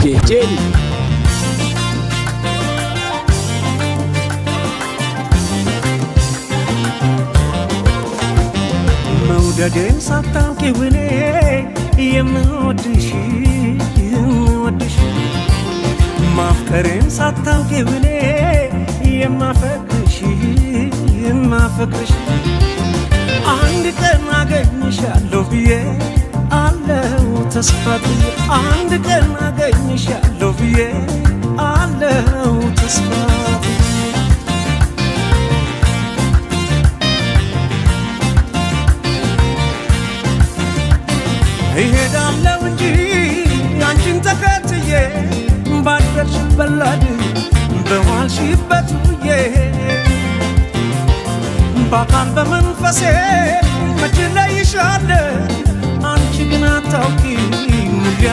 ጄሪ መውደዴን ሳታውቂው እኔ የምወድሽ ማፍቀሬን ሳታውቂው እኔ የማፈቅርሽ አንድ ቀን አገኝሻለሁ ብዬ አለው ተስፋ ብዬ አንድ ቀን አገኝሻለሁ ብዬ አለው ተስፋ እሄዳለሁ እንጂ አንቺን ተከትዬ ባደርሽበት ላድ በዋልሽበት ውዬ በአካል በመንፈሴ መች እለይሻለሁ አንቺ ግን አታውቂም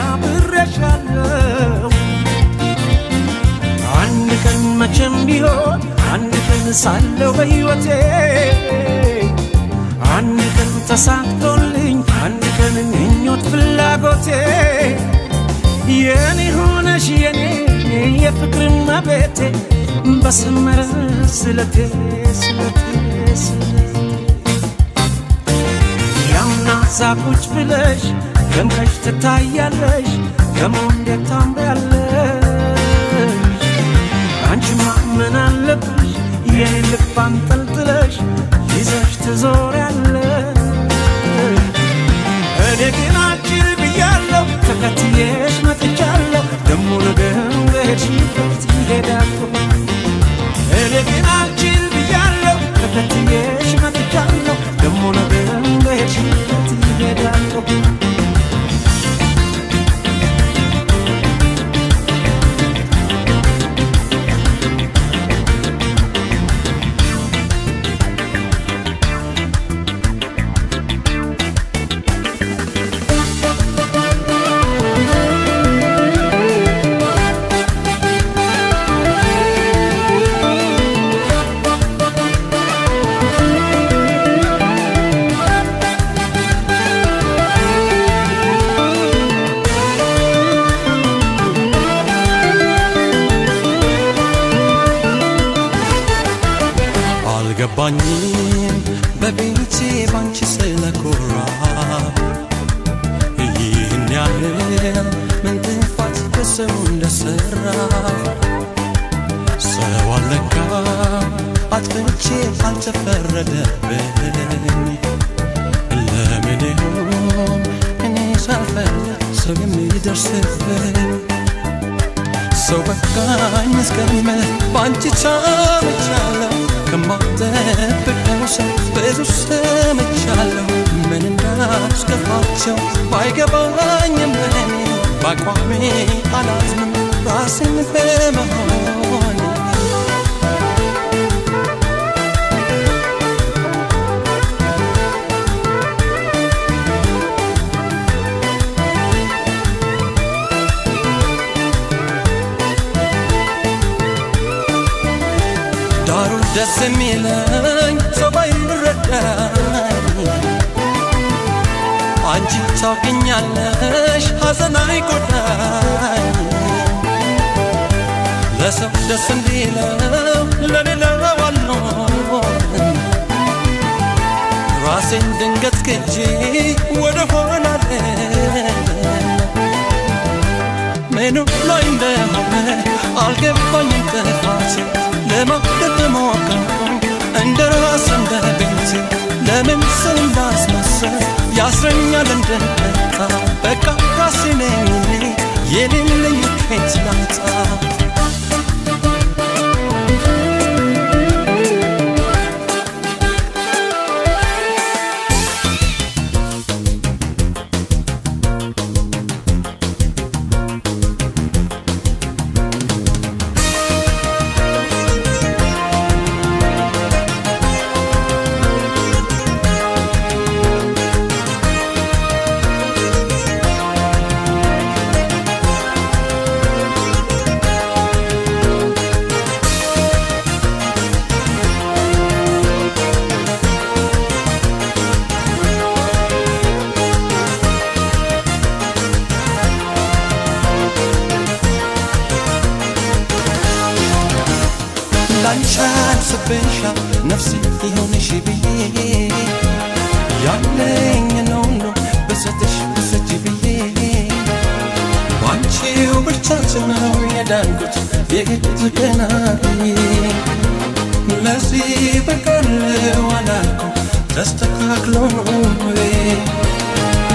አብሬሻለሁ አንድ ቀን መቼም ቢሆን አንድ ቀን ሳለሁ በሕይወቴ አንድ ቀን ተሳክቶልኝ አንድ ቀን ምኞት ፍላጎቴ የኔ ሆነሽ የኔ የፍቅር እመቤቴ በሰመረ ስለቴ ያምና ዛቁጭ ብለሽ ደምቀሽ ትታያለሽ ደሞ እንዴት ታምሪያለሽ አንቺማ ምን አለብሽ የኔ ልብ አንጠልጥለሽ ይዘሽ ትዞሪያለሽ እኔ ግን አጭር ብያለሁ ተከትዬሽ መጥቻለሁ ደሞ ነገም በሄድሽበት ይሄዳለሁ እኔ ግን አጭር ብያለሁ ተከትዬሽ መጥቻለሁ ደሞ ነገም በሄድሽበት ይሄዳለሁ ገባኝም በቤቴ ባንቺ ስለኮራ ይህን ያህል ምን ጥፋት በሰው እንደሰራ ሰው አለካ አጥፍቼ አልተፈረደብኝ ለምን ይሆን እኔ ሳልፈልግ ሰው የሚደርስብኝ ሰው በቃኝ እስከምል ባንቺ ተመቻለሁ ከማጠብቀው ሰው ብዙ ሰምቻለሁ ምን እንዳስከፋቸው ባይገባኝም እኔ በአቋሜ አላዝንም ራሴን በመሆን ደስ የሚለኝ ሰው ባይረዳኝ አንቺ ታውቂኛለሽ ሐዘን አይጎዳኝ ለሰው ደስ እንዲለው ለሌላው አልኖርም ራሴን ድንገት ከጄ ወደ ኋላ ምኑ ላይ እንደሆነ አልገባኝም ጥፋቴ ለማውደድ ሞከርኩኝ እንደ ራስ እንደ ቤቴ ለምን ሰው እንዳስመሰል ያስረኛል እንደመጣ በቃ ራሴ ነኝ እኔ የሌለኝ ከየት ላምጣ ስፔሻል ነፍሴ ይሁንሽ ብዬ ያለኝ ነው በሰጥሽ ብሰጪ ብዬ ባንቺው ብርታት ነው የዳንኩት የግድ ገና ለዚህ በቀለው አላልኩም ተስተካክሎ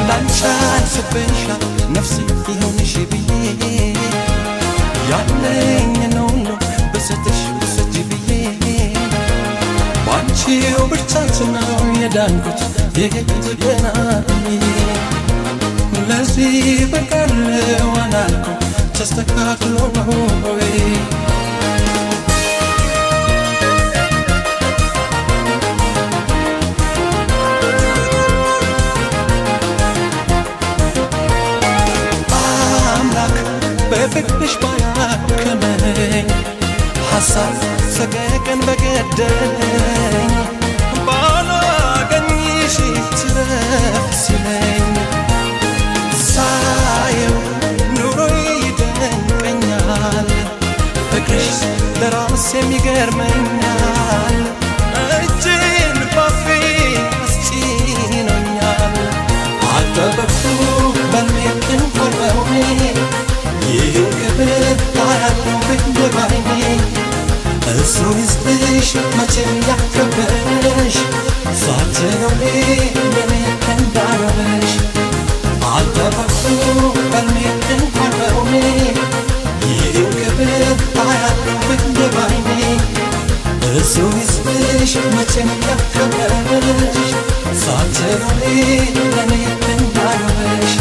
ላንቺ ስፔሻል ነፍሴ ይሁንሽ ብዬ ያለኝ ነው በሰጥሽ ብሰጪ ብዬ ባንቺው ብርታት ነው የዳንኩት የግድ ገና ለዚህ በቀለው አላልኩም ተስተካክሎ በፍቅርሽ ባያከመኝ ሐሳብ ሰቀቀን በገደለኝ ባላገኝሽ ትረፍ ሲለኝ ሳየው ኑሮዬ ይደንቀኛል ፍቅርሽ ለራሴ የሚገርመኛል እጄን ባፌ አስጭኖኛል አልጠበቅኩ በልቤ እንኳን ይህን ክብር አያለው ብንባይኔ እሱ ይስጥሽ መቼም ያከበረሽ ሳትነው የኔ እንዳረበሽ አልጠበቅኩ በልቤ እንኳን በሆኔ ይህን ክብር አያለው ብንባይኔ እሱ ይስጥሽ መቼም ያከበረሽ ሳትነው የኔ እንዳረበሽ